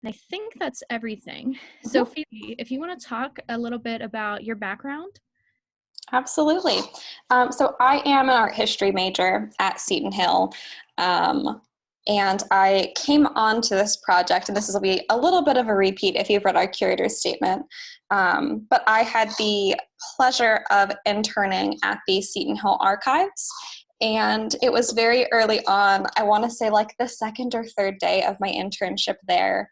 And I think that's everything. So Phoebe, if you want to talk a little bit about your background. Absolutely. So I am an art history major at Seton Hill. And I came onto this project, and this will be a little bit of a repeat if you've read our curator's statement. But I had the pleasure of interning at the Seton Hill Archives. And it was very early on, I want to say like the second or third day of my internship there.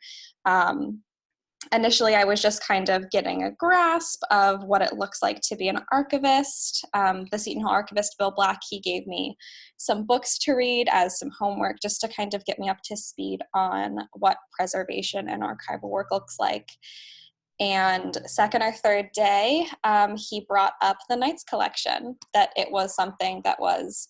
Initially, I was just kind of getting a grasp of what it looks like to be an archivist. The Seton Hall archivist, Bill Black, he gave me some books to read as some homework just to kind of get me up to speed on what preservation and archival work looks like. And second or third day, he brought up the Knights collection, that it was something that was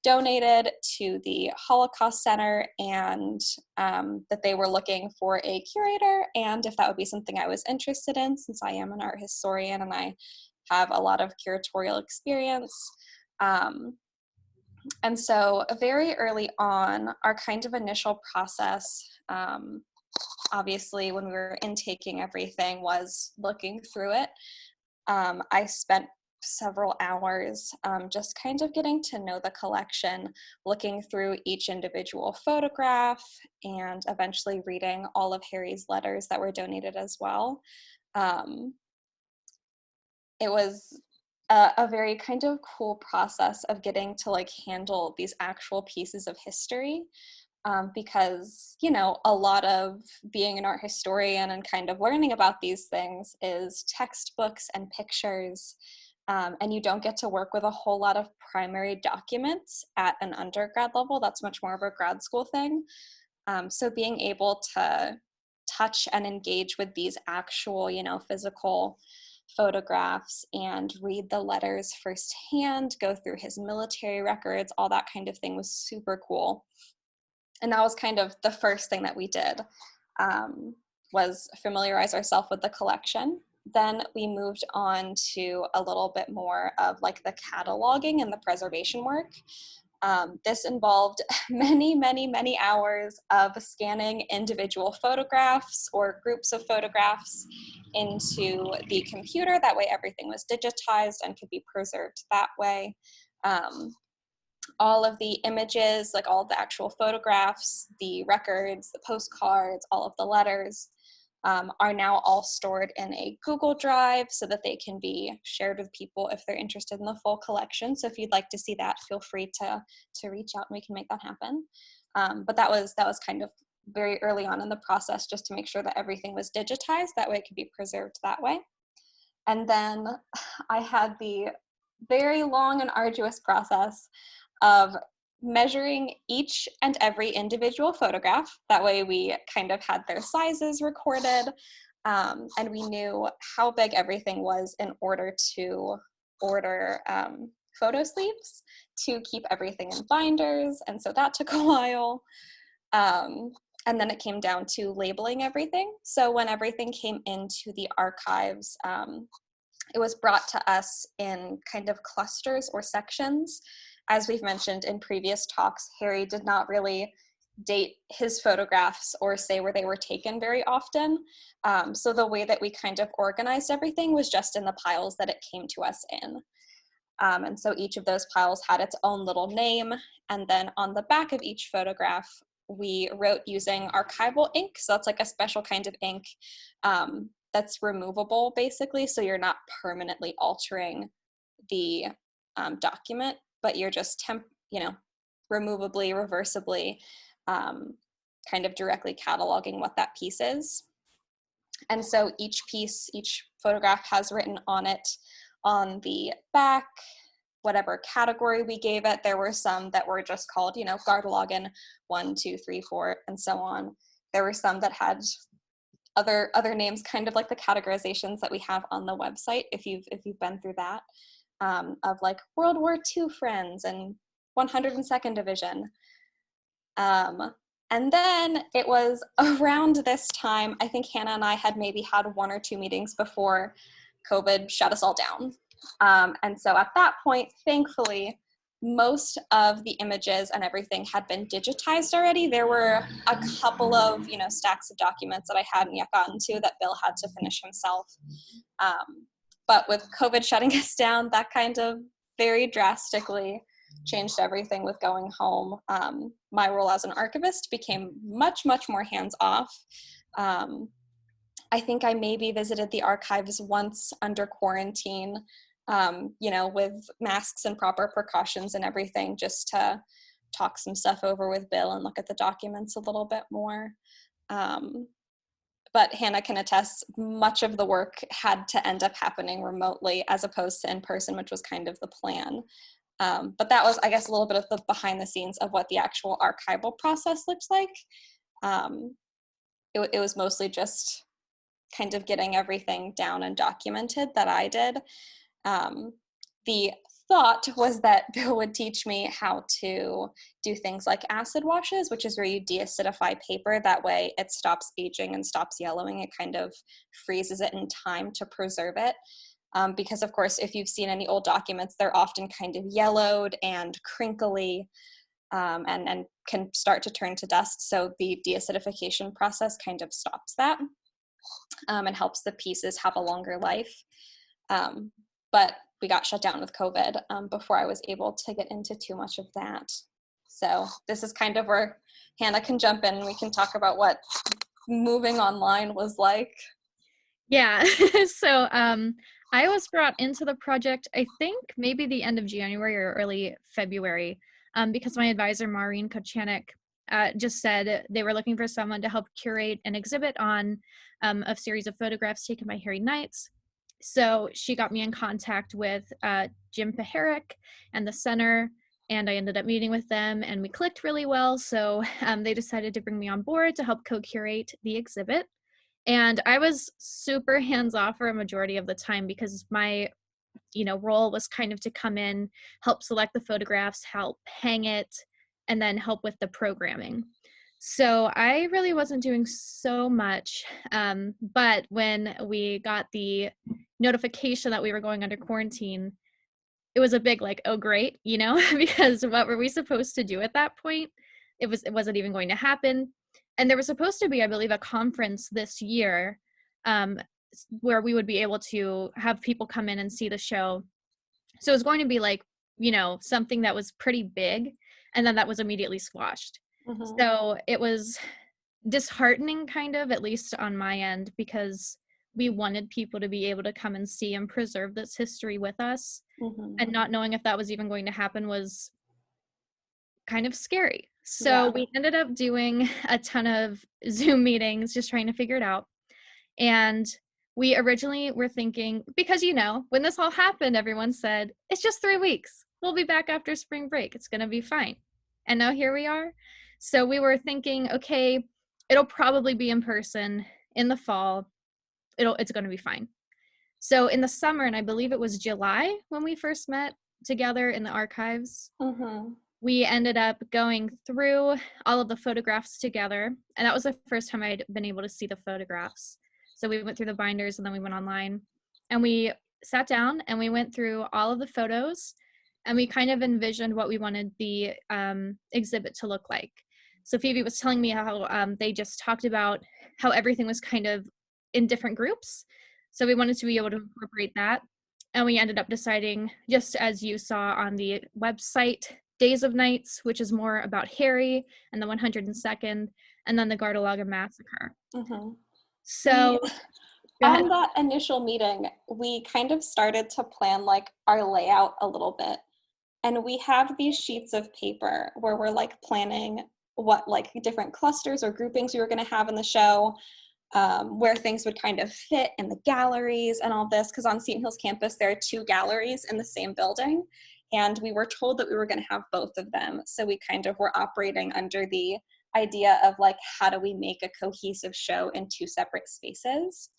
donated to the Holocaust Center, and that they were looking for a curator, and if that would be something I was interested in, since I am an art historian and I have a lot of curatorial experience. And so very early on, our kind of initial process, obviously when we were intaking everything, was looking through it. I spent several hours just kind of getting to know the collection, looking through each individual photograph, and eventually reading all of Harry's letters that were donated as well. It was a very kind of cool process of getting to like handle these actual pieces of history. Because, you know, a lot of being an art historian and kind of learning about these things is textbooks and pictures, and you don't get to work with a whole lot of primary documents at an undergrad level. That's much more of a grad school thing. So being able to touch and engage with these actual, you know, physical photographs and read the letters firsthand, go through his military records, all that kind of thing was super cool. And that was kind of the first thing that we did, was familiarize ourselves with the collection. Then we moved on to a little bit more of like the cataloging and the preservation work. This involved many, many, many hours of scanning individual photographs or groups of photographs into the computer. That way everything was digitized and could be preserved that way. All of the images, like all of the actual photographs, the records, the postcards, all of the letters, are now all stored in a Google Drive so that they can be shared with people if they're interested in the full collection. So if you'd like to see that, feel free to reach out and we can make that happen. But that was kind of very early on in the process, just to make sure that everything was digitized. That way it could be preserved that way. And then I had the very long and arduous process of measuring each and every individual photograph. That way we kind of had their sizes recorded, and we knew how big everything was in order to order photo sleeves to keep everything in binders. And so that took a while. And then it came down to labeling everything. So when everything came into the archives, it was brought to us in kind of clusters or sections. As we've mentioned in previous talks, Harry did not really date his photographs or say where they were taken very often. So the way that we kind of organized everything was just in the piles that it came to us in. And so each of those piles had its own little name. And then on the back of each photograph, we wrote using archival ink. So that's like a special kind of ink that's removable, basically. So you're not permanently altering the document, but you're just removably, reversibly, kind of directly cataloging what that piece is. And so each photograph has written on it, on the back, whatever category we gave it. There were some that were just called, Gartologen 1, 2, 3, 4, and so on. There were some that had other names, kind of like the categorizations that we have on the website, if you've been through that. Of like World War II friends and 102nd Division. And then it was around this time, I think Hannah and I had maybe had 1 or 2 meetings before COVID shut us all down. And so at that point, thankfully, most of the images and everything had been digitized already. There were a couple of, stacks of documents that I hadn't yet gotten to that Bill had to finish himself. But with COVID shutting us down, that kind of very drastically changed everything with going home. My role as an archivist became much, much more hands-off. I think I maybe visited the archives once under quarantine, with masks and proper precautions and everything, just to talk some stuff over with Bill and look at the documents a little bit more. But Hannah can attest, much of the work had to end up happening remotely as opposed to in person, which was kind of the plan. But that was, I guess, a little bit of the behind the scenes of what the actual archival process looks like. It was mostly just kind of getting everything down and documented that I did. The thought was that Bill would teach me how to do things like acid washes, which is where you deacidify paper. That way it stops aging and stops yellowing. It kind of freezes it in time to preserve it. Because of course, if you've seen any old documents, they're often kind of yellowed and crinkly, and can start to turn to dust. So the deacidification process kind of stops that, and helps the pieces have a longer life. But we got shut down with COVID before I was able to get into too much of that. So this is kind of where Hannah can jump in and we can talk about what moving online was like. Yeah, so I was brought into the project, I think maybe the end of January or early February, because my advisor, Maureen Kochanek, just said they were looking for someone to help curate an exhibit on a series of photographs taken by Harry Knights. So she got me in contact with Jim Paharic and the center, and I ended up meeting with them and we clicked really well. So they decided to bring me on board to help co-curate the exhibit. And I was super hands-off for a majority of the time because my, role was kind of to come in, help select the photographs, help hang it, and then help with the programming. So I really wasn't doing so much. But when we got the notification that we were going under quarantine, it was a big oh great, because what were we supposed to do at that point? It wasn't even going to happen. And there was supposed to be, I believe, a conference this year where we would be able to have people come in and see the show. So it was going to be something that was pretty big, and then that was immediately squashed. Mm-hmm. So it was disheartening kind of, at least on my end, because we wanted people to be able to come and see and preserve this history with us. Mm-hmm. And not knowing if that was even going to happen was kind of scary. So we ended up doing a ton of Zoom meetings, just trying to figure it out. And we originally were thinking, because, when this all happened, everyone said, it's just 3 weeks. We'll be back after spring break. It's going to be fine. And now here we are. So we were thinking, okay, it'll probably be in person in the fall. It's going to be fine. So in the summer, and I believe it was July when we first met together in the archives, mm-hmm. we ended up going through all of the photographs together. And that was the first time I'd been able to see the photographs. So we went through the binders and then we went online and we sat down and we went through all of the photos and we kind of envisioned what we wanted the exhibit to look like. So Phoebe was telling me how they just talked about how everything was kind of in different groups. So we wanted to be able to incorporate that. And we ended up deciding, just as you saw on the website, Days of Nights, which is more about Harry and the 102nd, and then the Gartalaga Massacre. Mm-hmm. So on that initial meeting, we kind of started to plan our layout a little bit. And we have these sheets of paper where we're planning what different clusters or groupings we were going to have in the show, where things would kind of fit in the galleries and all this, because on Seton Hill's campus, there are 2 galleries in the same building. And we were told that we were going to have both of them. So we kind of were operating under the idea of how do we make a cohesive show in 2 separate spaces.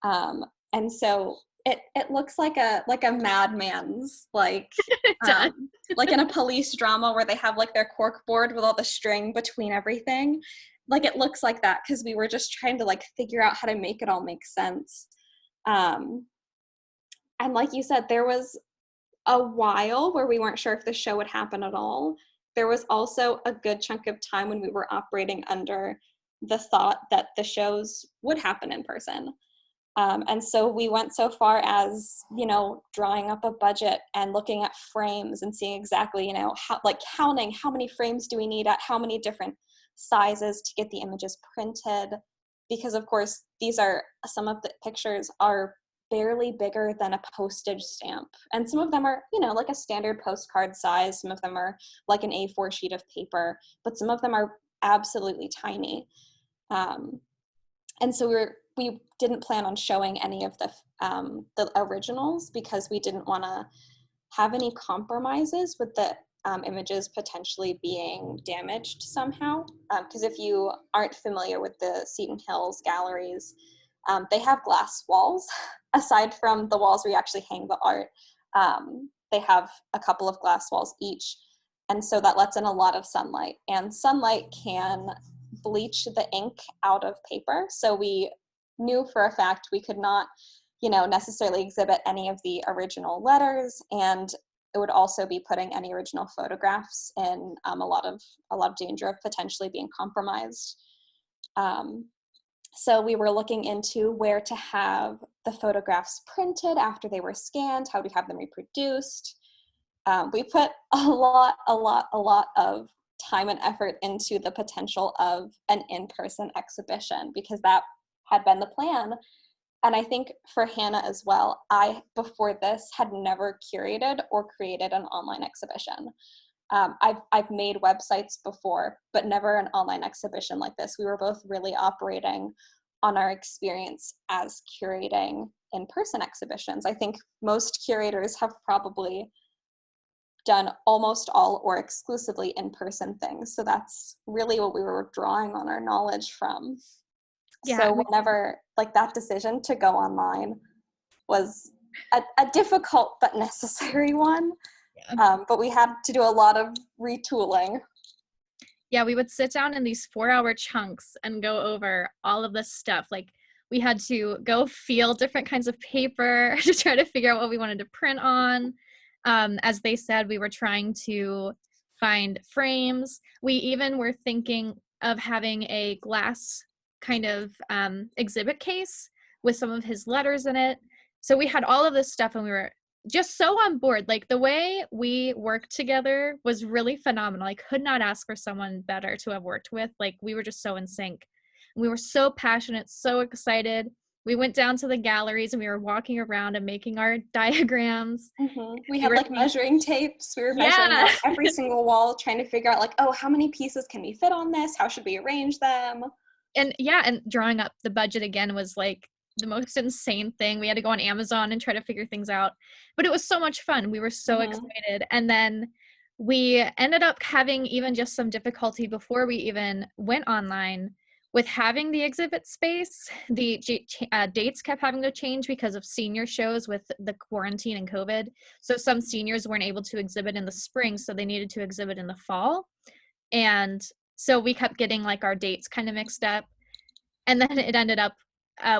And so it looks like a madman's, like in a police drama where they have their cork board with all the string between everything. It looks like that because we were just trying to figure out how to make it all make sense. And like you said, there was a while where we weren't sure if the show would happen at all. There was also a good chunk of time when we were operating under the thought that the shows would happen in person. And so we went so far as, drawing up a budget and looking at frames and seeing exactly, counting how many frames do we need at how many different sizes to get the images printed. Because of course, some of the pictures are barely bigger than a postage stamp. And some of them are, like a standard postcard size. Some of them are like an A4 sheet of paper, but some of them are absolutely tiny. And so we didn't plan on showing any of the originals because we didn't want to have any compromises with the images potentially being damaged somehow. Because if you aren't familiar with the Seton Hills galleries, they have glass walls. Aside from the walls where you actually hang the art, they have a couple of glass walls each. And so that lets in a lot of sunlight. And sunlight can bleach the ink out of paper. So we knew for a fact we could not, necessarily exhibit any of the original letters, and it would also be putting any original photographs in a lot of danger of potentially being compromised. So we were looking into where to have the photographs printed after they were scanned, how to have them reproduced. We put a lot of time and effort into the potential of an in-person exhibition because that had been the plan. And I think for Hannah as well, I, before this, had never curated or created an online exhibition. I've made websites before, but never an online exhibition like this. We were both really operating on our experience as curating in-person exhibitions. I think most curators have probably done almost all or exclusively in-person things. So that's really what we were drawing on our knowledge from. Yeah. So whenever, that decision to go online was a difficult but necessary one. Yeah. But we had to do a lot of retooling. Yeah, we would sit down in these 4-hour chunks and go over all of this stuff. We had to go feel different kinds of paper to try to figure out what we wanted to print on. As they said, we were trying to find frames. We even were thinking of having a glass kind of exhibit case with some of his letters in it. So we had all of this stuff and we were just so on board. The way we worked together was really phenomenal. I could not ask for someone better to have worked with. We were just so in sync. We were so passionate, so excited. We went down to the galleries and we were walking around and making our diagrams. Mm-hmm. We had measuring tapes. We were measuring out every single wall, trying to figure out how many pieces can we fit on this? How should we arrange them? And drawing up the budget again was the most insane thing. We had to go on Amazon and try to figure things out, but it was so much fun. We were so excited. And then we ended up having even just some difficulty before we even went online with having the exhibit space. The dates kept having to change because of senior shows with the quarantine and COVID. So some seniors weren't able to exhibit in the spring, so they needed to exhibit in the fall. And so we kept getting our dates kind of mixed up. And then it ended up,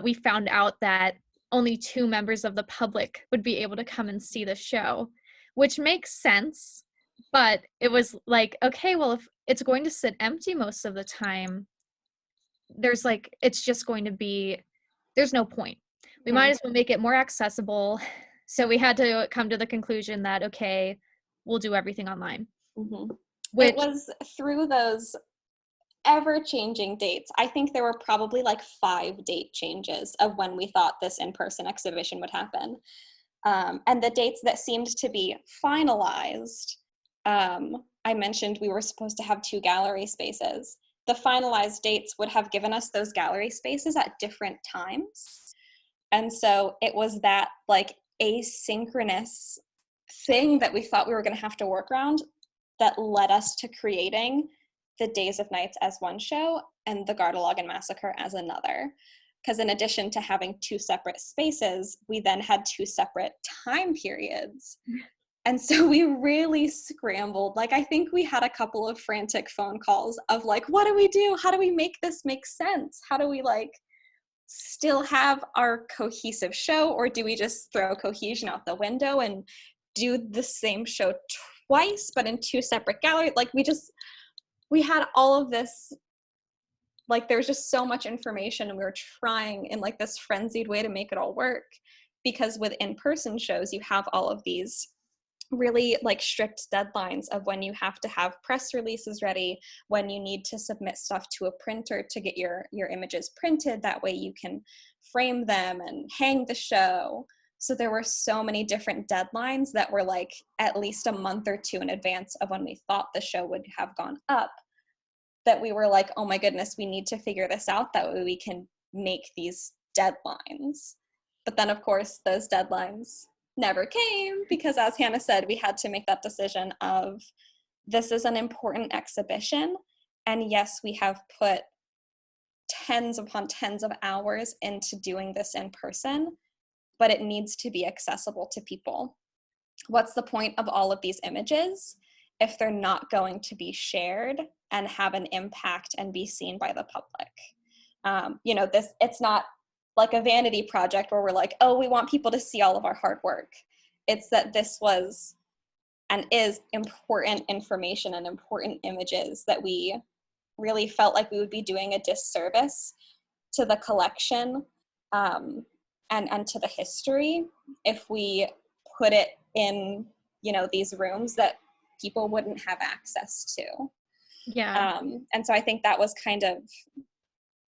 we found out that only 2 members of the public would be able to come and see the show, which makes sense. But it was okay, well, if it's going to sit empty most of the time, there's it's just going to be, there's no point. We might as well make it more accessible. So we had to come to the conclusion that, okay, we'll do everything online. Mm-hmm. It was through those ever-changing dates. I think there were probably 5 date changes of when we thought this in-person exhibition would happen. And the dates that seemed to be finalized, I mentioned we were supposed to have 2 gallery spaces. The finalized dates would have given us those gallery spaces at different times. And so it was that asynchronous thing that we thought we were going to have to work around that led us to creating the Days of Nights as one show and the Gardelogan Massacre as another. Because in addition to having 2 separate spaces, we then had 2 separate time periods. And so we really scrambled. I think we had a couple of frantic phone calls of what do we do? How do we make this make sense? How do we still have our cohesive show, or do we just throw cohesion out the window and do the same show twice, but in 2 separate galleries. Like we had all of this, like there was just so much information, and we were trying in like this frenzied way to make it all work, because with in-person shows, you have all of these really like strict deadlines of when you have to have press releases ready, when you need to submit stuff to a printer to get your images printed. That way you can frame them and hang the show. So there were so many different deadlines that were like at least a month or 2 in advance of when we thought the show would have gone up, that we were like, oh my goodness, we need to figure this out. That way we can make these deadlines. But then of course those deadlines never came, because as Hannah said, we had to make that decision of, this is an important exhibition, and yes, we have put tens upon tens of hours into doing this in person, but it needs to be accessible to people. What's the point of all of these images if they're not going to be shared and have an impact and be seen by the public? It's not like a vanity project where we're like, oh, we want people to see all of our hard work. It's that this was and is important information and important images that we really felt like we would be doing a disservice to the collection and to the history if we put it in, these rooms that people wouldn't have access to. Yeah. And so I think that was kind of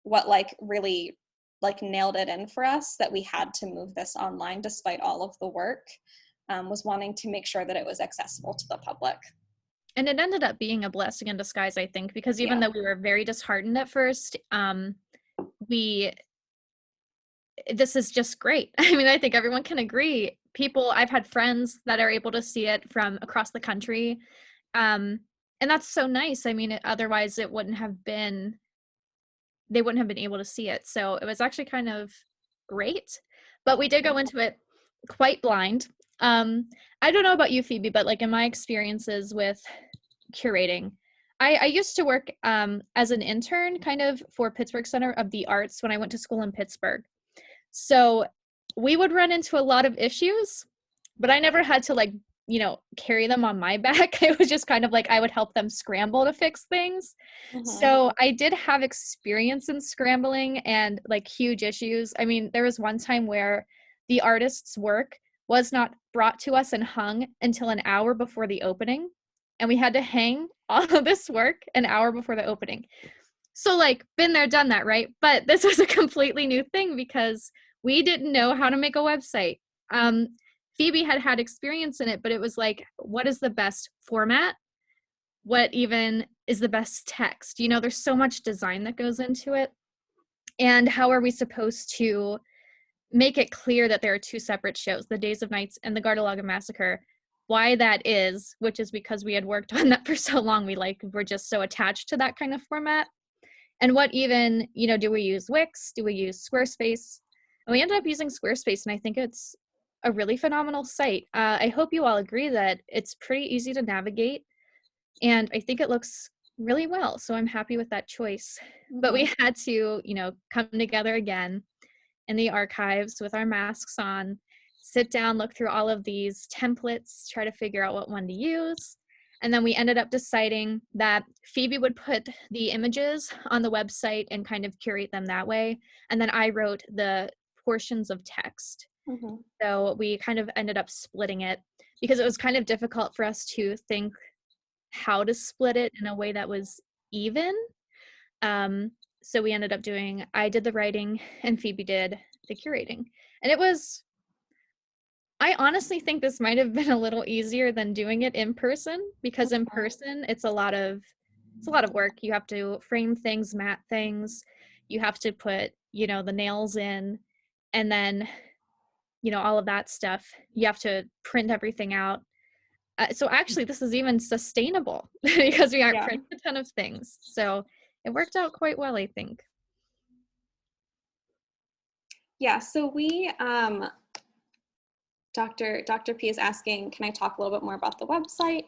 what really nailed it in for us, that we had to move this online despite all of the work, was wanting to make sure that it was accessible to the public. And it ended up being a blessing in disguise, I think, because even though we were very disheartened at first, this is just great. I mean, I think everyone can agree. I've had friends that are able to see it from across the country. And that's so nice. I mean, otherwise they wouldn't have been able to see it. So it was actually kind of great, but we did go into it quite blind. I don't know about you, Phoebe, but like in my experiences with curating, I used to work as an intern kind of for Pittsburgh Center of the Arts when I went to school in Pittsburgh. So we would run into a lot of issues, but I never had to carry them on my back. It was just kind of like I would help them scramble to fix things. Mm-hmm. So I did have experience in scrambling and like huge issues. I mean, there was one time where the artist's work was not brought to us and hung until an hour before the opening. And we had to hang all of this work an hour before the opening. So like, been there, done that, right? But this was a completely new thing because we didn't know how to make a website. Phoebe had experience in it, but it was like, what is the best format? What even is the best text? There's so much design that goes into it. And how are we supposed to make it clear that there are 2 separate shows, the Days of Nights and the Gartalaga Massacre? Why that is, which is because we had worked on that for so long, we're just so attached to that kind of format. And what even, do we use Wix? Do we use Squarespace? And we ended up using Squarespace, and I think it's a really phenomenal site. I hope you all agree that it's pretty easy to navigate, and I think it looks really well, so I'm happy with that choice. Mm-hmm. But we had to, come together again in the archives with our masks on, sit down, look through all of these templates, try to figure out what one to use. And then we ended up deciding that Phoebe would put the images on the website and kind of curate them that way. And then I wrote the portions of text. Mm-hmm. So we kind of ended up splitting it because it was kind of difficult for us to think how to split it in a way that was even. So we ended up I did the writing and Phoebe did the curating. And I honestly think this might have been a little easier than doing it in person, because in person it's a lot of work. You have to frame things, mat things, you have to put, the nails in, and then, all of that stuff. You have to print everything out. So actually this is even sustainable because we aren't printing a ton of things. So it worked out quite well, I think. Yeah, so we, Dr. P is asking, can I talk a little bit more about the website?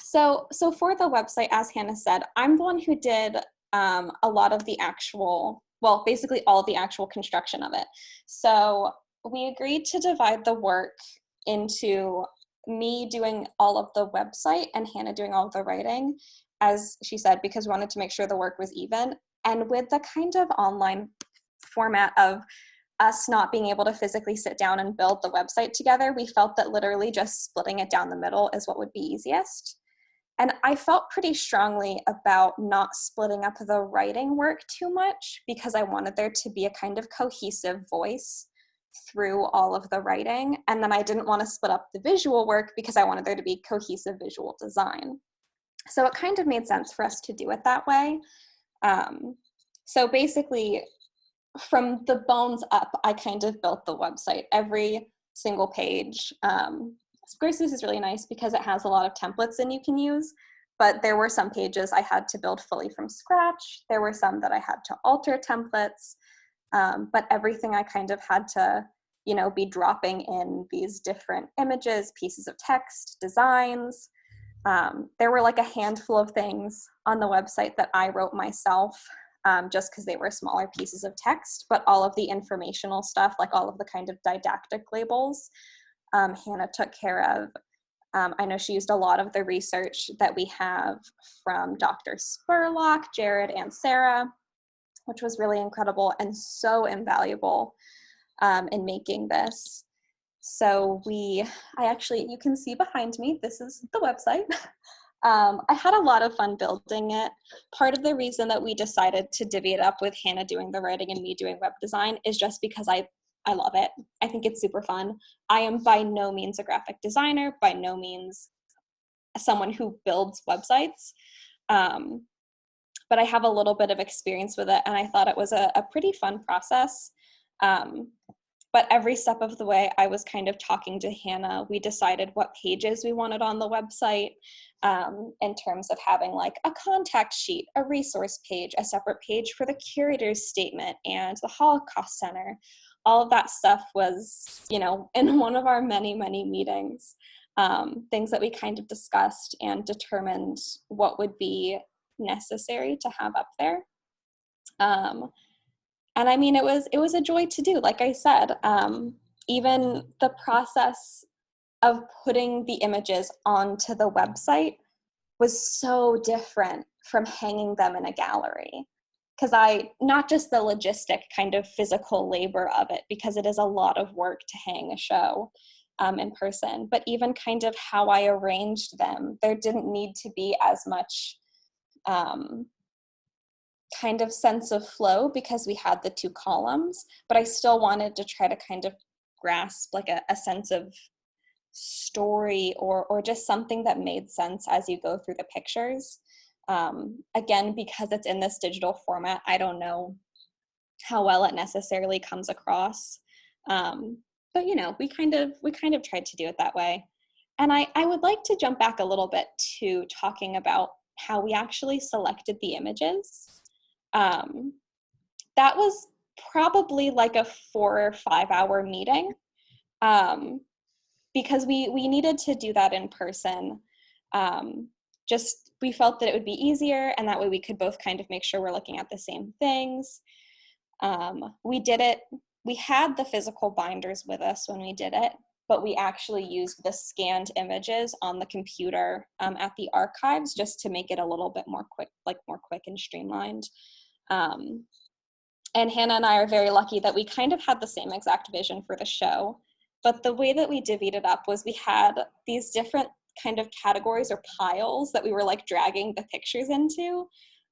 So for the website, as Hannah said, I'm the one who did a lot of the basically all of the actual construction of it. So we agreed to divide the work into me doing all of the website and Hannah doing all of the writing, as she said, because we wanted to make sure the work was even. And with the kind of online format of us not being able to physically sit down and build the website together, we felt that literally just splitting it down the middle is what would be easiest. And I felt pretty strongly about not splitting up the writing work too much, because I wanted there to be a kind of cohesive voice through all of the writing. And then I didn't want to split up the visual work because I wanted there to be cohesive visual design. So it kind of made sense for us to do it that way. So basically, from the bones up, I kind of built the website. Every single page. Squarespace is really nice because it has a lot of templates and you can use, but there were some pages I had to build fully from scratch. There were some that I had to alter templates, but everything I kind of had to, be dropping in these different images, pieces of text, designs. There were like a handful of things on the website that I wrote myself, just because they were smaller pieces of text, but all of the informational stuff, like all of the kind of didactic labels, Hannah took care of. I know she used a lot of the research that we have from Dr. Spurlock, Jared, and Sarah, which was really incredible and so invaluable in making this. So you can see behind me, this is the website. I had a lot of fun building it. Part of the reason that we decided to divvy it up with Hannah doing the writing and me doing web design is just because I love it. I think it's super fun. I am by no means a graphic designer, by no means someone who builds websites, but I have a little bit of experience with it, and I thought it was a pretty fun process. But every step of the way, I was kind of talking to Hannah. We decided what pages we wanted on the website, in terms of having like a contact sheet, a resource page, a separate page for the curator's statement and the Holocaust Center. All of that stuff was, in one of our many, many meetings, things that we kind of discussed and determined what would be necessary to have up there. And I mean, it was a joy to do. Like I said, even the process of putting the images onto the website was so different from hanging them in a gallery. Because not just the logistic kind of physical labor of it, because it is a lot of work to hang a show in person, but even kind of how I arranged them. There didn't need to be as much kind of sense of flow because we had the two columns, but I still wanted to try to kind of grasp like a sense of story or just something that made sense as you go through the pictures. Again, because it's in this digital format, I don't know how well it necessarily comes across. But we kind of tried to do it that way. And I would like to jump back a little bit to talking about how we actually selected the images. That was probably like a 4 or 5 hour meeting, because we needed to do that in person. We felt that it would be easier, and that way we could both kind of make sure we're looking at the same things. We did it. We had the physical binders with us when we did it, but we actually used the scanned images on the computer at the archives just to make it a little bit more quick and streamlined. And Hannah and I are very lucky that we kind of had the same exact vision for the show, but the way that we divvied it up was we had these different kind of categories or piles that we were like dragging the pictures into,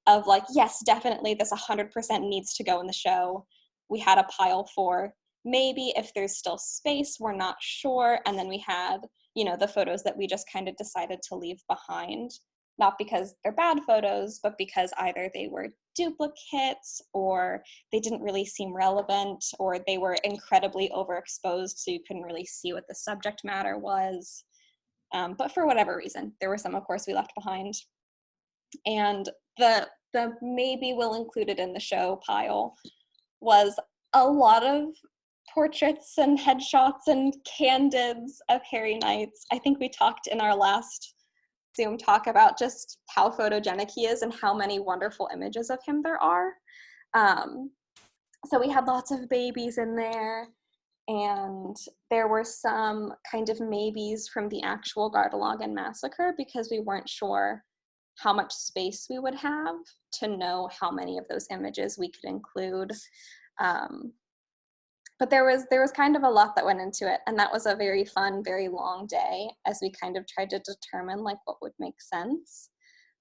of like, yes, definitely this 100% needs to go in the show. We had a pile for maybe if there's still space, we're not sure. And then we had, the photos that we just kind of decided to leave behind, not because they're bad photos, but because either they were duplicates or they didn't really seem relevant, or they were incredibly overexposed so you couldn't really see what the subject matter was. But for whatever reason, there were some, of course, we left behind. And the maybe we'll include it in the show pile was a lot of portraits and headshots and candids of Harry Knights. I think we talked in our last Zoom talk about just how photogenic he is and how many wonderful images of him there are. So we had lots of babies in there. And there were some kind of maybes from the actual Gardelogan massacre because we weren't sure how much space we would have to know how many of those images we could include. But there was kind of a lot that went into it, and that was a very fun, very long day as we kind of tried to determine like what would make sense.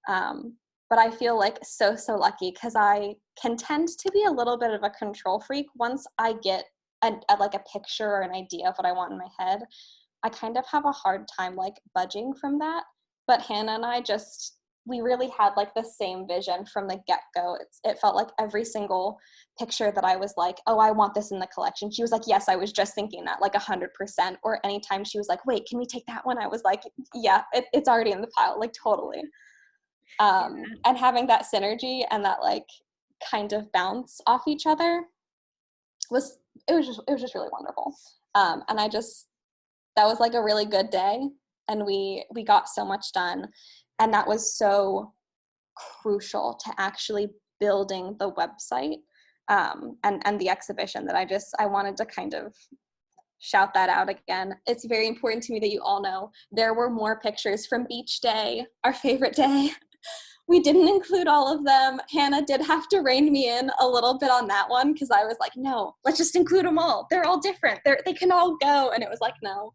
But I feel like so lucky because I can tend to be a little bit of a control freak. Once I get like a picture or an idea of what I want in my head, I kind of have a hard time like budging from that. But Hannah and I we really had like the same vision from the get-go. It felt like every single picture that I was like, oh, I want this in the collection. She was like, yes, I was just thinking that, like 100%. Or anytime she was like, wait, can we take that one? I was like, yeah, it's already in the pile, like totally. And having that synergy and that like kind of bounce off each other was just really wonderful. And that was like a really good day, and we got so much done. And that was so crucial to actually building the website and the exhibition that I wanted to kind of shout that out again. It's very important to me that you all know there were more pictures from Beach Day, our favorite day. We didn't include all of them. Hannah did have to rein me in a little bit on that one because I was like, no, let's just include them all. They're all different. They can all go. And it was like, no.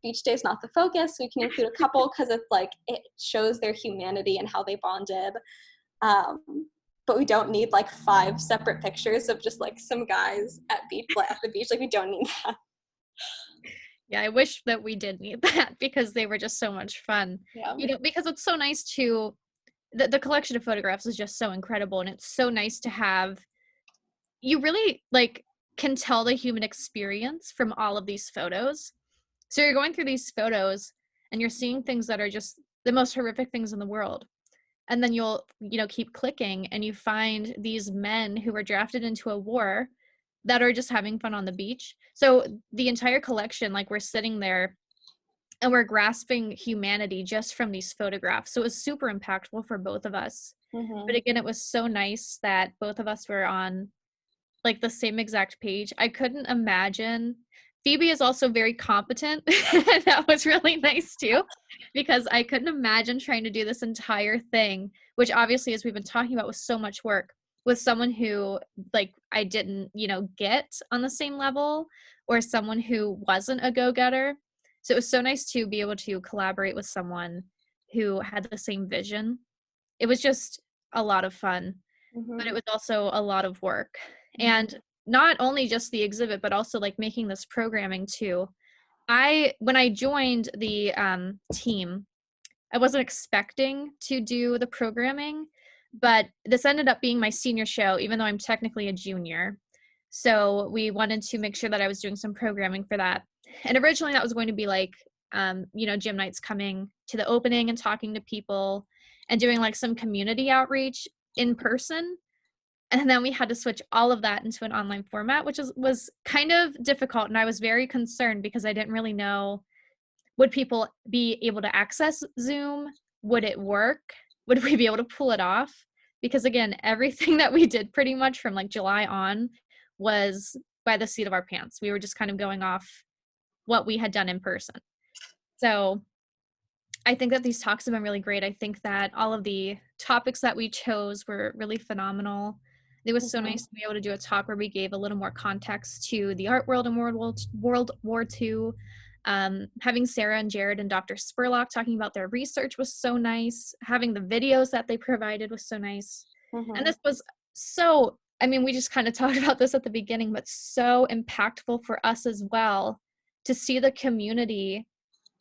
Beach Day is not the focus. We can include a couple because it's like it shows their humanity and how they bonded. But we don't need like 5 separate pictures of just like some guys at the beach. Like we don't need that. Yeah, I wish that we did need that because they were just so much fun. Yeah. You know, because it's so nice to the collection of photographs is just so incredible, and it's so nice to have you really like can tell the human experience from all of these photos. So you're going through these photos and you're seeing things that are just the most horrific things in the world. And then you'll, keep clicking and you find these men who were drafted into a war that are just having fun on the beach. So the entire collection, like we're sitting there and we're grasping humanity just from these photographs. So it was super impactful for both of us. Mm-hmm. But again, it was so nice that both of us were on like the same exact page. I couldn't imagine. Phoebe is also very competent. That was really nice too, because I couldn't imagine trying to do this entire thing, which obviously, as we've been talking about, was so much work with someone who like I didn't, get on the same level, or someone who wasn't a go-getter. So it was so nice to be able to collaborate with someone who had the same vision. It was just a lot of fun, but it was also a lot of work. And not only just the exhibit, but also like making this programming too. When I joined the team, I wasn't expecting to do the programming, but this ended up being my senior show, even though I'm technically a junior. So we wanted to make sure that I was doing some programming for that. And originally that was going to be like, gym nights coming to the opening and talking to people and doing like some community outreach in person. And then we had to switch all of that into an online format, which was kind of difficult. And I was very concerned because I didn't really know, would people be able to access Zoom? Would it work? Would we be able to pull it off? Because again, everything that we did pretty much from like July on was by the seat of our pants. We were just kind of going off what we had done in person. So I think that these talks have been really great. I think that all of the topics that we chose were really phenomenal. It was so nice to be able to do a talk where we gave a little more context to the art world in World War II. Having Sarah and Jared and Dr. Spurlock talking about their research was so nice. Having the videos that they provided was so nice. And this was so, we just kind of talked about this at the beginning, but so impactful for us as well to see the community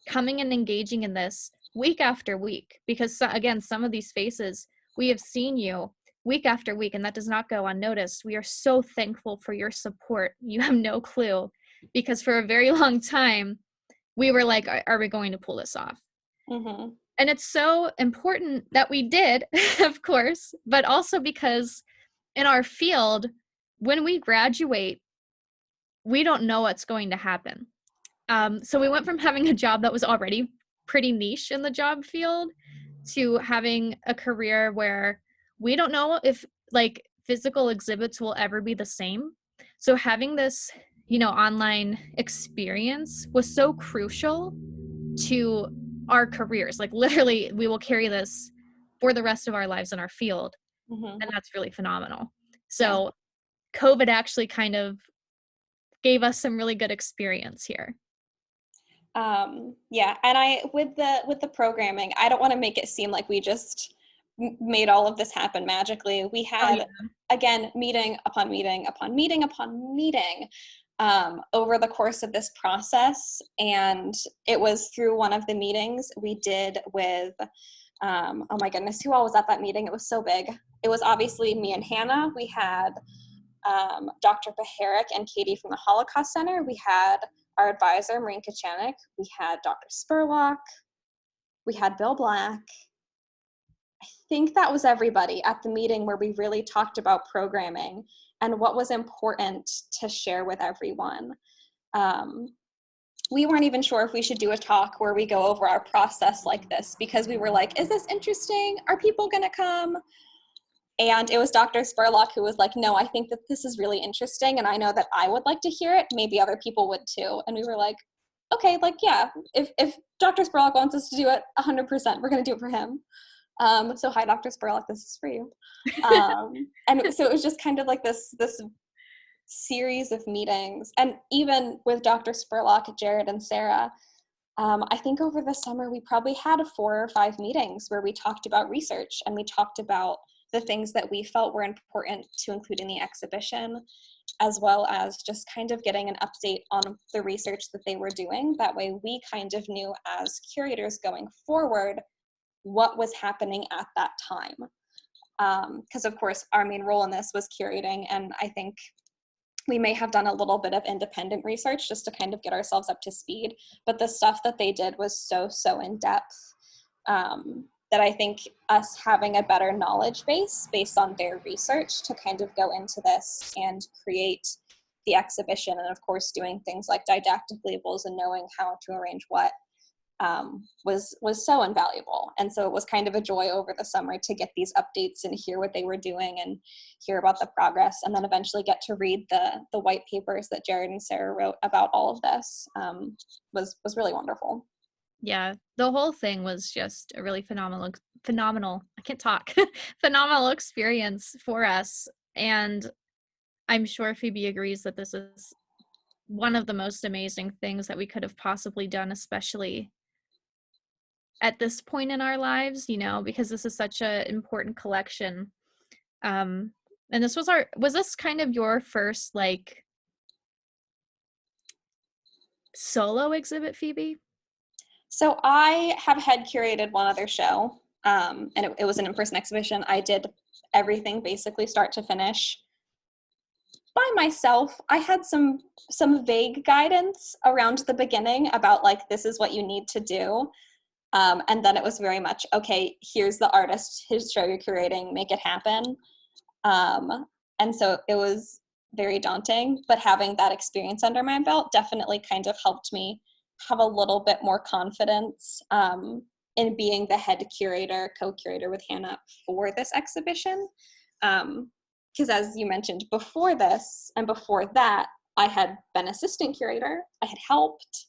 coming and engaging in this week after week, because again, some of these faces, we have seen you week after week, and that does not go unnoticed. We are so thankful for your support. You have no clue, because for a very long time, we were like, are we going to pull this off? And it's so important that we did, of course, but also because in our field, when we graduate, we don't know what's going to happen. So we went from having a job that was already pretty niche in the job field to having a career where we don't know if like physical exhibits will ever be the same. So having this online experience was so crucial to our careers. Like literally, we will carry this for the rest of our lives in our field. Mm-hmm. And that's really phenomenal. Yeah. So COVID actually kind of gave us some really good experience here. Yeah, and with the programming, I don't want to make it seem like we just made all of this happen magically. We Oh had, yeah. again, meeting upon meeting upon meeting upon meeting over the course of this process, and it was through one of the meetings we did with, oh my goodness, who all was at that meeting? It was so big. It was obviously me and Hannah. We had Dr. Beharek and Katie from the Holocaust Center. We had our advisor, Maureen Kachanik. We had Dr. Spurlock. We had Bill Black. I think that was everybody at the meeting where we really talked about programming and what was important to share with everyone. We weren't even sure if we should do a talk where we go over our process like this, because we were like, is this interesting? Are people gonna come? And it was Dr. Spurlock who was like, no, I think that this is really interesting, and I know that I would like to hear it. Maybe other people would too. And we were like, okay, like, yeah, if Dr. Spurlock wants us to do it 100%, we're going to do it for him. So hi, Dr. Spurlock, this is for you. And so it was just kind of like this series of meetings. And even with Dr. Spurlock, Jared, and Sarah, I think over the summer we probably had 4 or 5 meetings where we talked about research, and we talked about the things that we felt were important to include in the exhibition, as well as just kind of getting an update on the research that they were doing. That way we kind of knew as curators going forward what was happening at that time. Because of course our main role in this was curating, and I think we may have done a little bit of independent research just to kind of get ourselves up to speed, but the stuff that they did was so in depth, that I think us having a better knowledge base based on their research to kind of go into this and create the exhibition, and of course doing things like didactic labels and knowing how to arrange what, was so invaluable. And so it was kind of a joy over the summer to get these updates and hear what they were doing and hear about the progress, and then eventually get to read the white papers that Jared and Sarah wrote about all of this. Was really wonderful. Yeah, the whole thing was just a really phenomenal, I can't talk, phenomenal experience for us. And I'm sure Phoebe agrees that this is one of the most amazing things that we could have possibly done, especially at this point in our lives, because this is such an important collection. And this was this kind of your first like solo exhibit, Phoebe? So I have head curated one other show, and it was an in-person exhibition. I did everything basically start to finish by myself. I had some vague guidance around the beginning about like, this is what you need to do. And then it was very much, okay, here's the artist, his show you're curating, make it happen. And so it was very daunting, but having that experience under my belt definitely kind of helped me have a little bit more confidence in being the head curator, co-curator with Hannah for this exhibition. Because as you mentioned, before this and before that, I had been assistant curator, I had helped,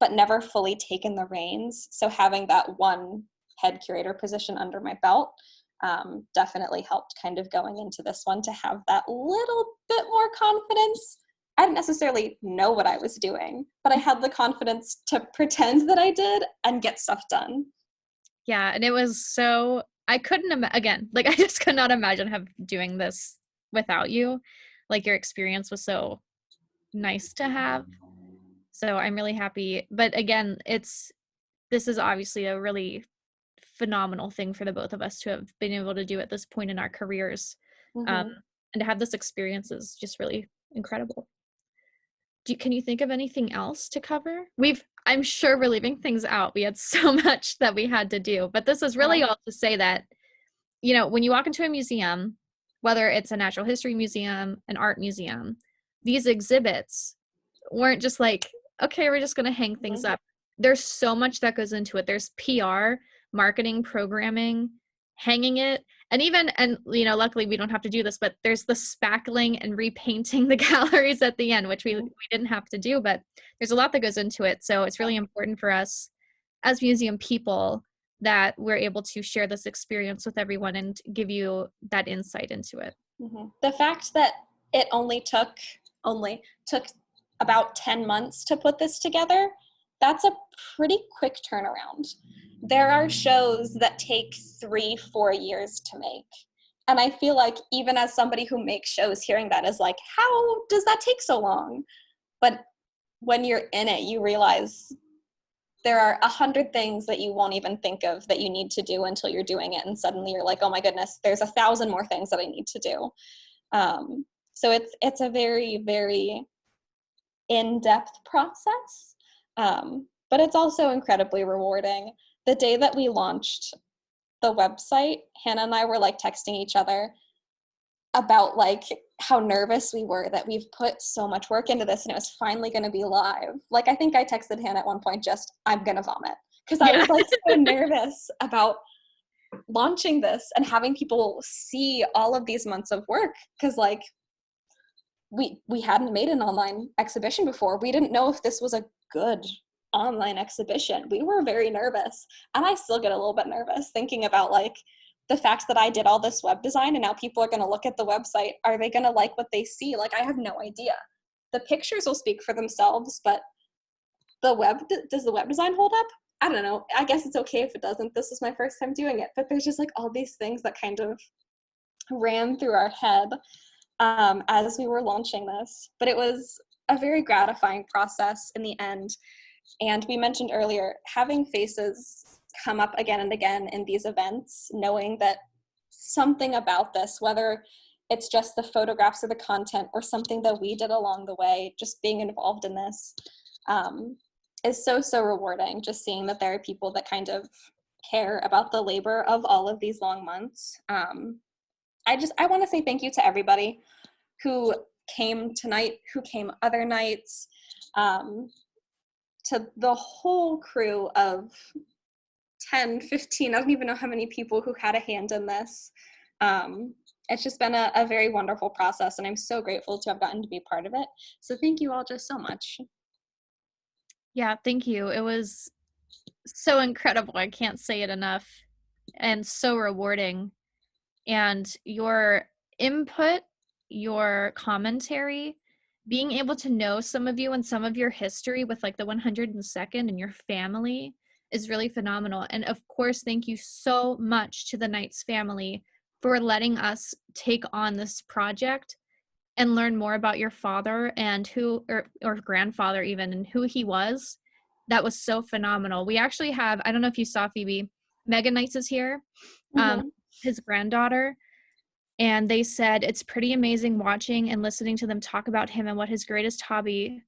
but never fully taken the reins. So having that one head curator position under my belt definitely helped kind of going into this one to have that little bit more confidence. I didn't necessarily know what I was doing, but I had the confidence to pretend that I did and get stuff done. Yeah, and it was so, I couldn't, again, like I just could not imagine doing this without you. Like your experience was so nice to have. So I'm really happy. But again, this is obviously a really phenomenal thing for the both of us to have been able to do at this point in our careers. Mm-hmm. And to have this experience is just really incredible. Can you think of anything else to cover? I'm sure we're leaving things out. We had so much that we had to do, but this is really all to say that, when you walk into a museum, whether it's a natural history museum, an art museum, these exhibits weren't just like, okay, we're just going to hang things up. There's so much that goes into it. There's PR, marketing, programming, hanging it, And even, and luckily we don't have to do this, but there's the spackling and repainting the galleries at the end, which we didn't have to do, but there's a lot that goes into it. So it's really important for us as museum people that we're able to share this experience with everyone and give you that insight into it. The fact that it only took about 10 months to put this together, that's a pretty quick turnaround. There are shows that take 3-4 years to make. And I feel like even as somebody who makes shows, hearing that is like, how does that take so long? But when you're in it, you realize there are 100 things that you won't even think of that you need to do until you're doing it. And suddenly you're like, oh my goodness, there's 1,000 more things that I need to do. So it's a very, very in-depth process, but it's also incredibly rewarding. The day that we launched the website, Hannah and I were like texting each other about like how nervous we were that we've put so much work into this and it was finally going to be live. Like, I think I texted Hannah at one point, just, I'm going to vomit, because I was like so nervous about launching this and having people see all of these months of work, because like we hadn't made an online exhibition before. We didn't know if this was a good online exhibition. We were very nervous, and I still get a little bit nervous thinking about like the fact that I did all this web design and now people are going to look at the website. Are they going to like what they see? Like, I have no idea. The pictures will speak for themselves, but does the web design hold up? I don't know. I guess it's okay if it doesn't. This was my first time doing it, but there's just like all these things that kind of ran through our head as we were launching this. But it was a very gratifying process in the end. And we mentioned earlier, having faces come up again and again in these events, knowing that something about this, whether it's just the photographs or the content or something that we did along the way, just being involved in this, is so, so rewarding. Just seeing that there are people that kind of care about the labor of all of these long months. I want to say thank you to everybody who came tonight, who came other nights, to the whole crew of 10, 15, I don't even know how many people who had a hand in this. It's just been a very wonderful process, and I'm so grateful to have gotten to be part of it. So thank you all just so much. Yeah, thank you. It was so incredible. I can't say it enough, and so rewarding. And your input, your commentary, being able to know some of you and some of your history with like the 102nd and your family is really phenomenal. And of course, thank you so much to the Knights family for letting us take on this project and learn more about your father and who, or grandfather even, and who he was. That was so phenomenal. We actually have, I don't know if you saw, Phoebe, Megan Knights is here, his granddaughter. And they said it's pretty amazing watching and listening to them talk about him and what his greatest hobby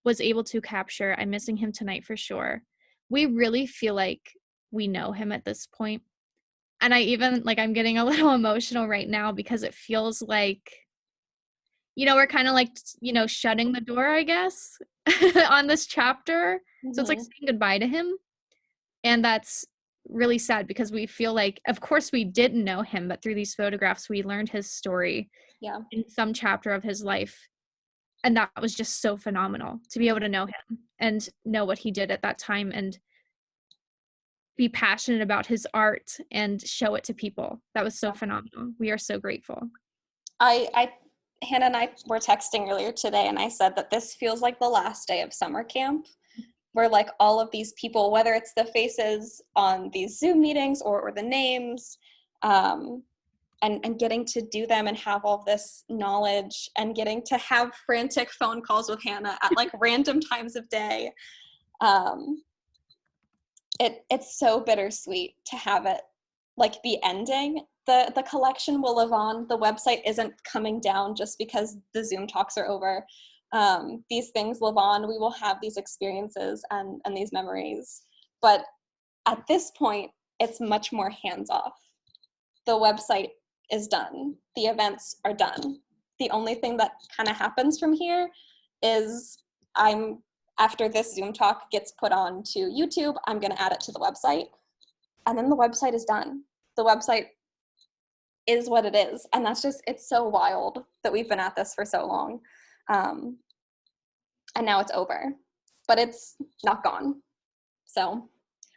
was able to capture. I'm missing him tonight for sure. We really feel like we know him at this point. And I even, like, I'm getting a little emotional right now because it feels like, we're kind of like, shutting the door, I guess, on this chapter. So it's like saying goodbye to him. And that's really sad because we feel like, of course we didn't know him, but through these photographs we learned his story in some chapter of his life, and that was just so phenomenal to be able to know him and know what he did at that time and be passionate about his art and show it to people. That was so phenomenal. We are so grateful. Hannah and I were texting earlier today, and I said that this feels like the last day of summer camp, where like all of these people, whether it's the faces on these Zoom meetings or the names, and getting to do them and have all this knowledge and getting to have frantic phone calls with Hannah at like random times of day. It's so bittersweet to have it like be ending. The collection will live on. The website isn't coming down just because the Zoom talks are over. These things live on. We will have these experiences and these memories. But at this point, it's much more hands-off. The website is done. The events are done. The only thing that kind of happens from here is after this Zoom talk gets put on to YouTube, I'm going to add it to the website. And then the website is done. The website is what it is. And that's just, it's so wild that we've been at this for so long. And now it's over, but it's not gone. So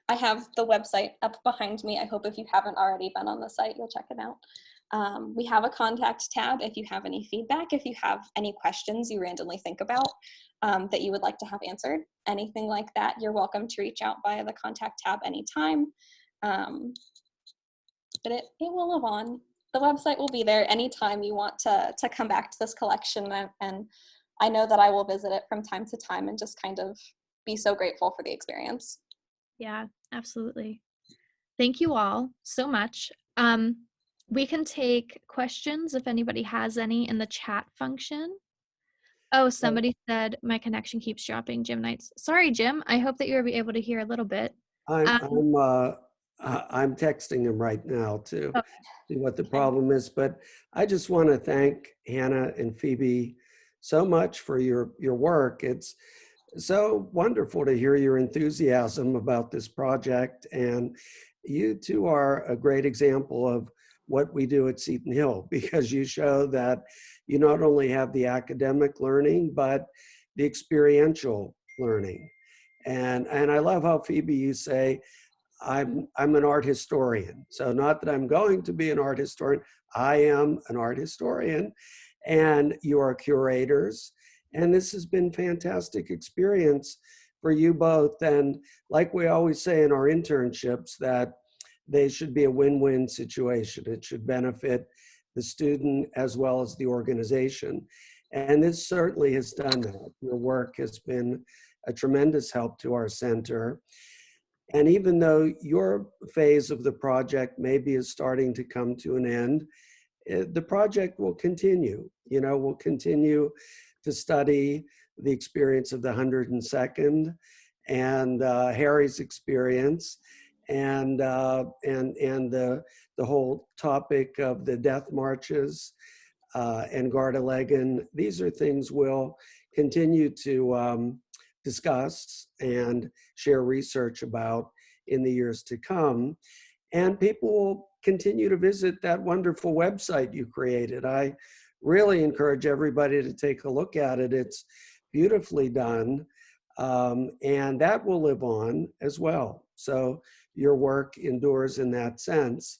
I have the website up behind me. I hope if you haven't already been on the site, you'll check it out. We have a contact tab if you have any feedback, if you have any questions you randomly think about that you would like to have answered, anything like that, you're welcome to reach out via the contact tab anytime. But it will live on. The website will be there anytime you want to come back to this collection, and I know that I will visit it from time to time and just kind of be so grateful for the experience. Yeah, absolutely. Thank you all so much. We can take questions if anybody has any in the chat function. Oh, somebody said my connection keeps dropping, Jim Knights. Sorry, Jim. I hope that you'll be able to hear a little bit. I'm texting him right now to Okay. see what the problem is, but I just want to thank Hannah and Phoebe so much for your work. It's so wonderful to hear your enthusiasm about this project, and you two are a great example of what we do at Seton Hill, because you show that you not only have the academic learning, but the experiential learning. And I love how, Phoebe, you say, I'm an art historian. So not that I'm going to be an art historian, I am an art historian, and you are curators. And this has been fantastic experience for you both. And like we always say in our internships, that they should be a win-win situation. It should benefit the student as well as the organization. And this certainly has done that. Your work has been a tremendous help to our center. And even though your phase of the project maybe is starting to come to an end, the project will continue. You know, we'll continue to study the experience of the 102nd and Harry's experience, and the whole topic of the death marches and Garda Legan. These are things we'll continue to discuss and share research about in the years to come. And people will continue to visit that wonderful website you created. I really encourage everybody to take a look at it. It's beautifully done. And that will live on as well. So your work endures in that sense.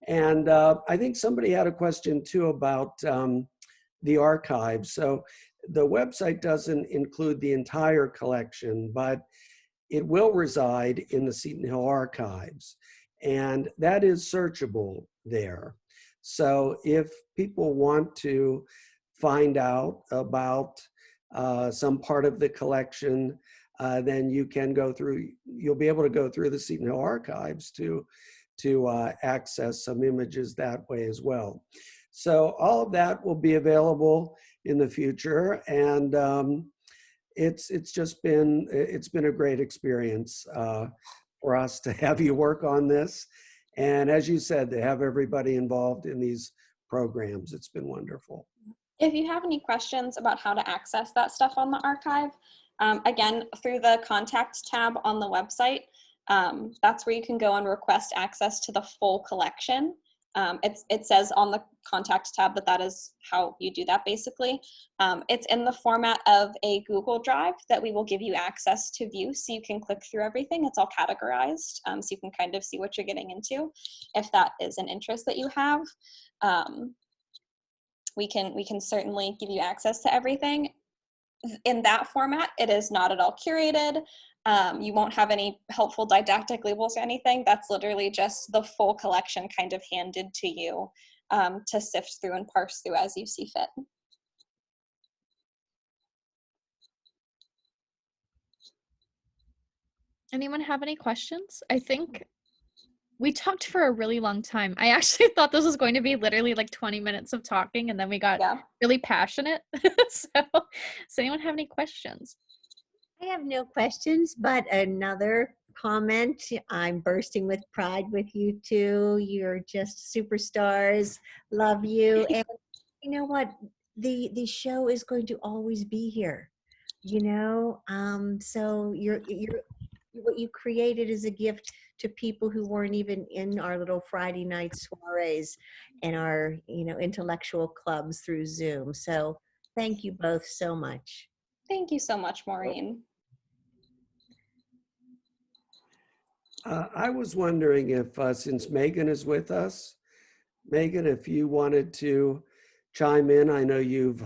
And I think somebody had a question too about the archives. So the website doesn't include the entire collection, but it will reside in the Seton Hill archives. And that is searchable there. So if people want to find out about some part of the collection, then you can go through, you'll be able to go through the Seton Hill archives to access some images that way as well. So all of that will be available in the future, and it's been a great experience for us to have you work on this, and as you said, to have everybody involved in these programs. It's been wonderful. If you have any questions about how to access that stuff on the archive, again, through the contact tab on the website, that's where you can go and request access to the full collection. It says on the contact tab that is how you do that, basically. It's in the format of a Google Drive that we will give you access to view, so you can click through everything. It's all categorized, so you can kind of see what you're getting into if that is an interest that you have. We can certainly give you access to everything. In that format, it is not at all curated. You won't have any helpful didactic labels or anything. That's literally just the full collection kind of handed to you to sift through and parse through as you see fit. Anyone have any questions? I think we talked for a really long time. I actually thought this was going to be literally like 20 minutes of talking, and then we got really passionate. So does anyone have any questions? I have no questions, but another comment. I'm bursting with pride with you two. You're just superstars. Love you. And you know what? The show is going to always be here. You know, so you're what you created is a gift to people who weren't even in our little Friday night soirees and our, intellectual clubs through Zoom. So thank you both so much. Thank you so much, Maureen. I was wondering if, since Megan is with us, Megan, if you wanted to chime in. I know you've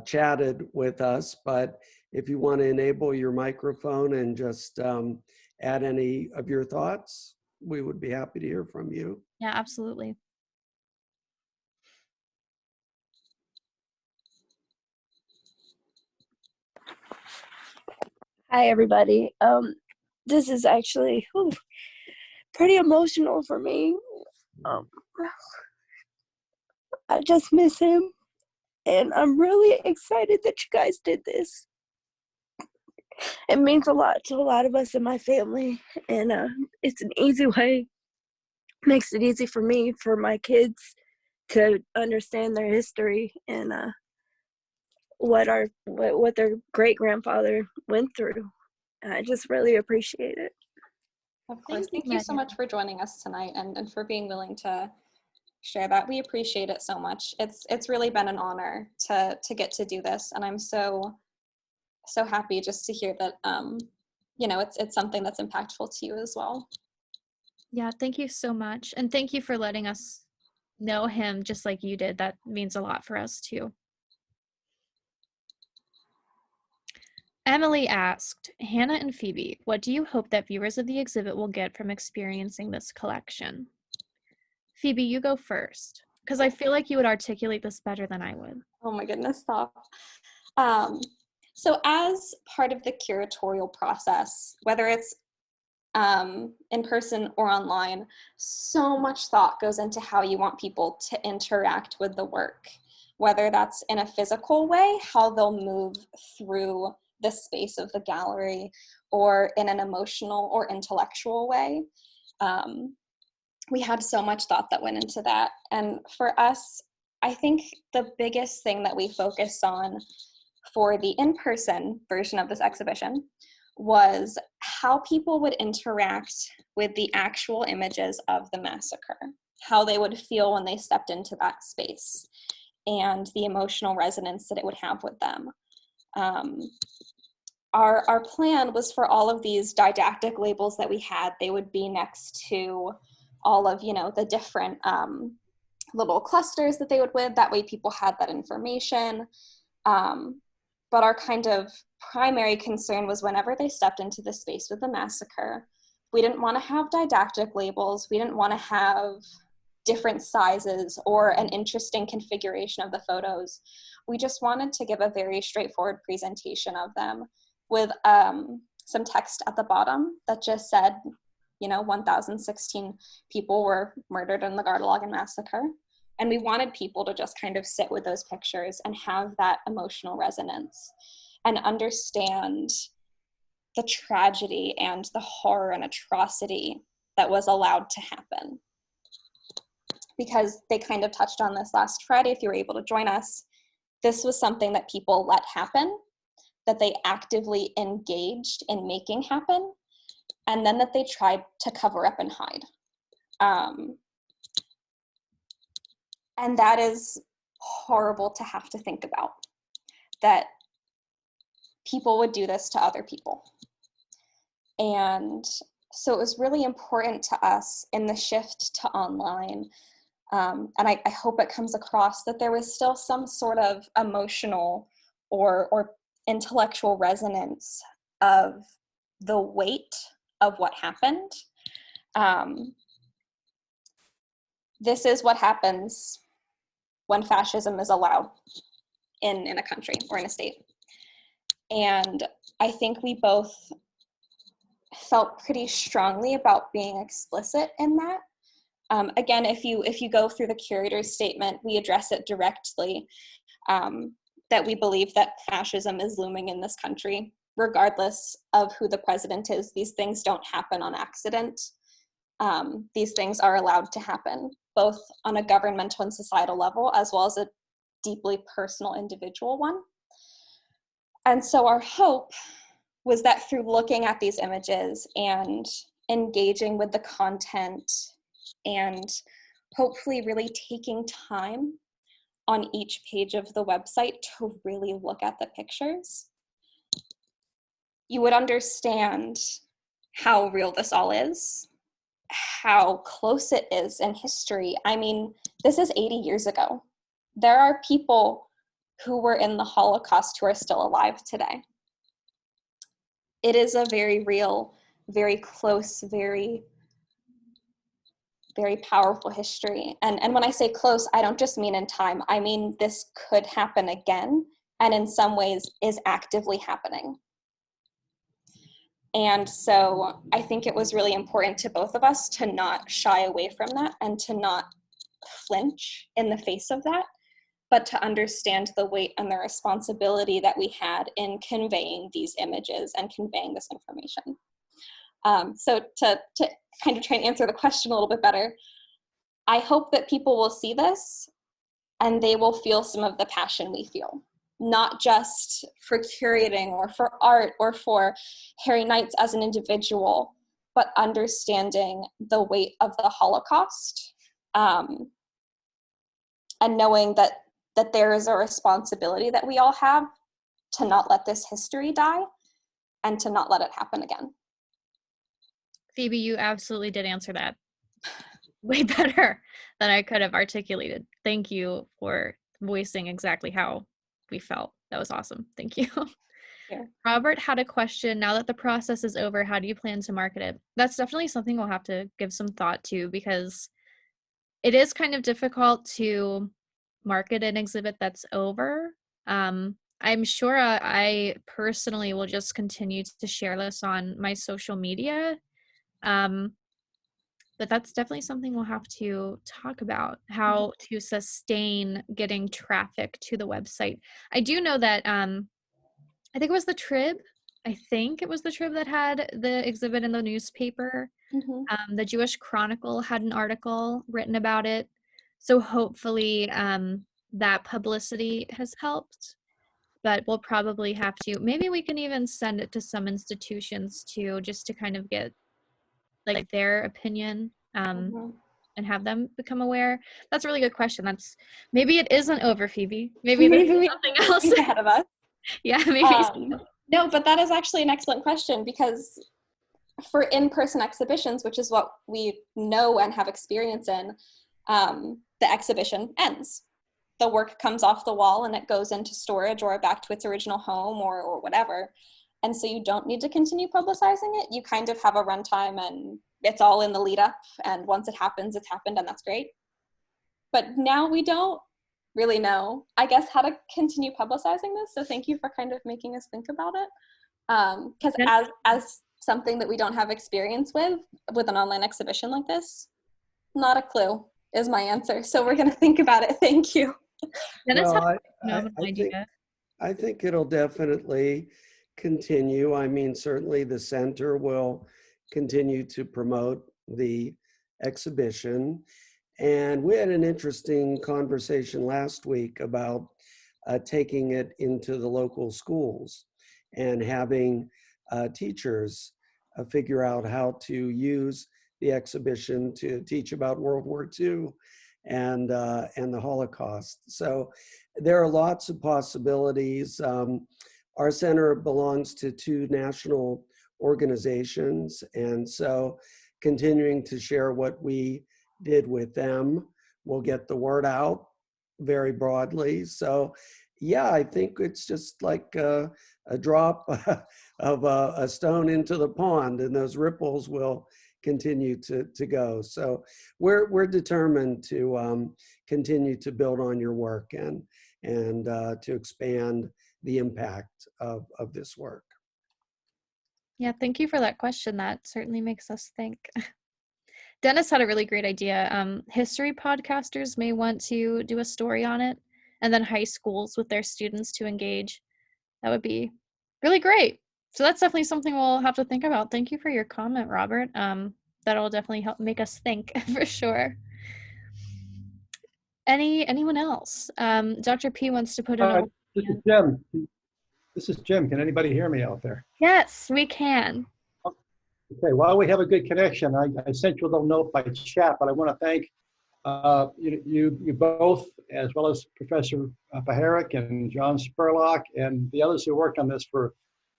chatted with us, but if you want to enable your microphone and just add any of your thoughts, we would be happy to hear from you. Yeah, absolutely. Hi, everybody. This is actually pretty emotional for me. I just miss him, and I'm really excited that you guys did this. It means a lot to a lot of us in my family, and it's an easy way. Makes it easy for me, for my kids, to understand their history and what their great grandfather went through. And I just really appreciate it. Of course. Thank you, Thank you so Megan. much for joining us tonight and for being willing to share that. We appreciate it so much. It's really been an honor to get to do this, and I'm so happy just to hear that it's something that's impactful to you as well. Yeah, thank you so much. And thank you for letting us know him just like you did. That means a lot for us too. Emily asked, Hannah and Phoebe, what do you hope that viewers of the exhibit will get from experiencing this collection? Phoebe, you go first, because I feel like you would articulate this better than I would. Oh my goodness, stop. So as part of the curatorial process, whether it's in person or online, so much thought goes into how you want people to interact with the work, whether that's in a physical way, how they'll move through the space of the gallery, or in an emotional or intellectual way. We had so much thought that went into that. And for us, I think the biggest thing that we focused on for the in-person version of this exhibition was how people would interact with the actual images of the massacre, how they would feel when they stepped into that space, and the emotional resonance that it would have with them. Our plan was for all of these didactic labels that we had, they would be next to all of, the different little clusters that they would with. That way people had that information. But our kind of primary concern was whenever they stepped into the space with the massacre, we didn't want to have didactic labels. We didn't want to have different sizes or an interesting configuration of the photos. We just wanted to give a very straightforward presentation of them with some text at the bottom that just said, 1,016 people were murdered in the Gardelegen massacre. And we wanted people to just kind of sit with those pictures and have that emotional resonance and understand the tragedy and the horror and atrocity that was allowed to happen. Because they kind of touched on this last Friday, if you were able to join us, this was something that people let happen, that they actively engaged in making happen, and then that they tried to cover up and hide. And that is horrible to have to think about, that people would do this to other people. And so it was really important to us in the shift to online, and I hope it comes across, that there was still some sort of emotional or intellectual resonance of the weight of what happened. This is what happens when fascism is allowed in a country or in a state. And I think we both felt pretty strongly about being explicit in that. Again, if you go through the curator's statement, we address it directly, that we believe that fascism is looming in this country, regardless of who the president is. These things don't happen on accident. These things are allowed to happen, both on a governmental and societal level, as well as a deeply personal individual one. And so our hope was that through looking at these images and engaging with the content and hopefully really taking time on each page of the website to really look at the pictures, you would understand how real this all is, how close it is in history. I mean, this is 80 years ago. There are people who were in the Holocaust who are still alive today. It is a very real, very close, very, very powerful history. And when I say close, I don't just mean in time. I mean, this could happen again, and in some ways is actively happening. And so I think it was really important to both of us to not shy away from that and to not flinch in the face of that, but to understand the weight and the responsibility that we had in conveying these images and conveying this information. So to kind of try and answer the question a little bit better, I hope that people will see this and they will feel some of the passion we feel, not just for curating or for art or for Harry Knights as an individual, but understanding the weight of the Holocaust, and knowing that there is a responsibility that we all have to not let this history die and to not let it happen again. Phoebe, you absolutely did answer that way better than I could have articulated. Thank you for voicing exactly how we felt. That was awesome. Thank you. Yeah. Robert had a question. Now that the process is over, how do you plan to market it? That's definitely something we'll have to give some thought to, because it is kind of difficult to market an exhibit that's over. I'm sure I personally will just continue to share this on my social media. But that's definitely something we'll have to talk about, how to sustain getting traffic to the website. I do know that I think it was the Trib. I think it was the Trib that had the exhibit in the newspaper. Mm-hmm. The Jewish Chronicle had an article written about it. So hopefully that publicity has helped. But we'll probably have to, maybe we can even send it to some institutions too, just to kind of get like their opinion Mm-hmm. and have them become aware. That's a really good question. That's, maybe it isn't over, Phoebe. Maybe there's something else. He's ahead of us. Yeah, maybe. No, but that is actually an excellent question, because for in-person exhibitions, which is what we know and have experience in, the exhibition ends. The work comes off the wall and it goes into storage or back to its original home or whatever. And so you don't need to continue publicizing it. You kind of have a runtime and it's all in the lead up. And once it happens, it's happened, and that's great. But now we don't really know, I guess, how to continue publicizing this. So thank you for kind of making us think about it. Because as something that we don't have experience with an online exhibition like this, not a clue is my answer. So we're going to think about it. Thank you. Well, I think it'll definitely continue. I mean, certainly the center will continue to promote the exhibition. And we had an interesting conversation last week about taking it into the local schools and having teachers figure out how to use the exhibition to teach about World War II and the Holocaust. So there are lots of possibilities. Our center belongs to 2 national organizations, and so continuing to share what we did with them will get the word out very broadly. So yeah, I think it's just like a drop of a stone into the pond, and those ripples will continue to go. So we're determined to continue to build on your work and to expand the impact of this work. Yeah, thank you for that question. That certainly makes us think. Dennis had a really great idea. History podcasters may want to do a story on it, and then high schools with their students to engage. That would be really great. So that's definitely something we'll have to think about. Thank you for your comment, Robert. That'll definitely help make us think for sure. Anyone else? Dr. P wants to put in a This is Jim. This is Jim. Can anybody hear me out there? Yes, we can. Okay, while we have a good connection, I sent you a little note by chat, but I want to thank you both, as well as Professor Paharic and John Spurlock and the others who worked on this, for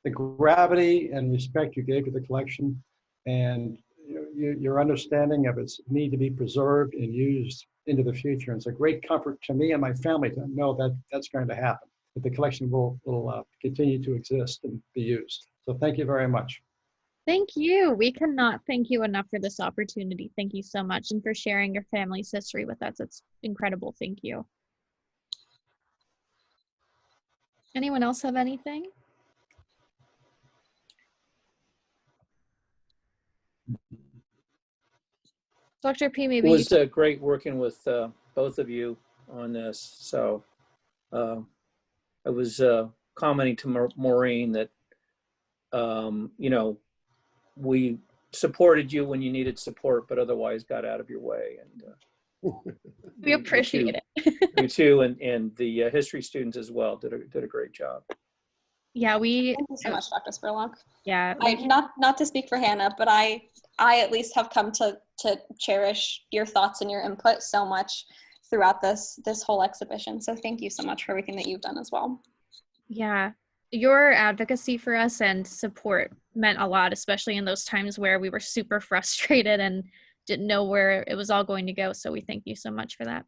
the gravity and respect you gave to the collection, and your understanding of its need to be preserved and used into the future. And it's a great comfort to me and my family to know that that's going to happen, that the collection will continue to exist and be used. So thank you very much. Thank you. We cannot thank you enough for this opportunity. Thank you so much, and for sharing your family's history with us. It's incredible. Thank you. Anyone else have anything? Dr. P, maybe It was great working with both of you on this. So I was commenting to Maureen that, you know, we supported you when you needed support, but otherwise got out of your way. And we appreciate it. You too, and the history students as well did a great job. Yeah, Thank you so much, Dr. Spurlock. Yeah, not to speak for Hannah, but I at least have come to cherish your thoughts and your input so much throughout this whole exhibition. So thank you so much for everything that you've done as well. Yeah, your advocacy for us and support meant a lot, especially in those times where we were super frustrated and didn't know where it was all going to go. So we thank you so much for that.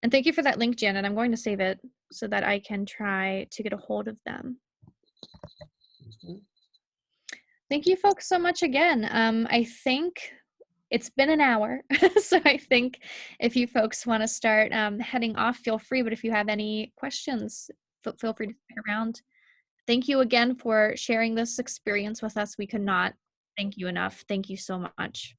And thank you for that link, Janet. I'm going to save it so that I can try to get a hold of them. Thank you folks so much again. I think it's been an hour, so I think if you folks want to start heading off, feel free. But if you have any questions, feel free to stick around. Thank you again for sharing this experience with us. We could not thank you enough. Thank you so much.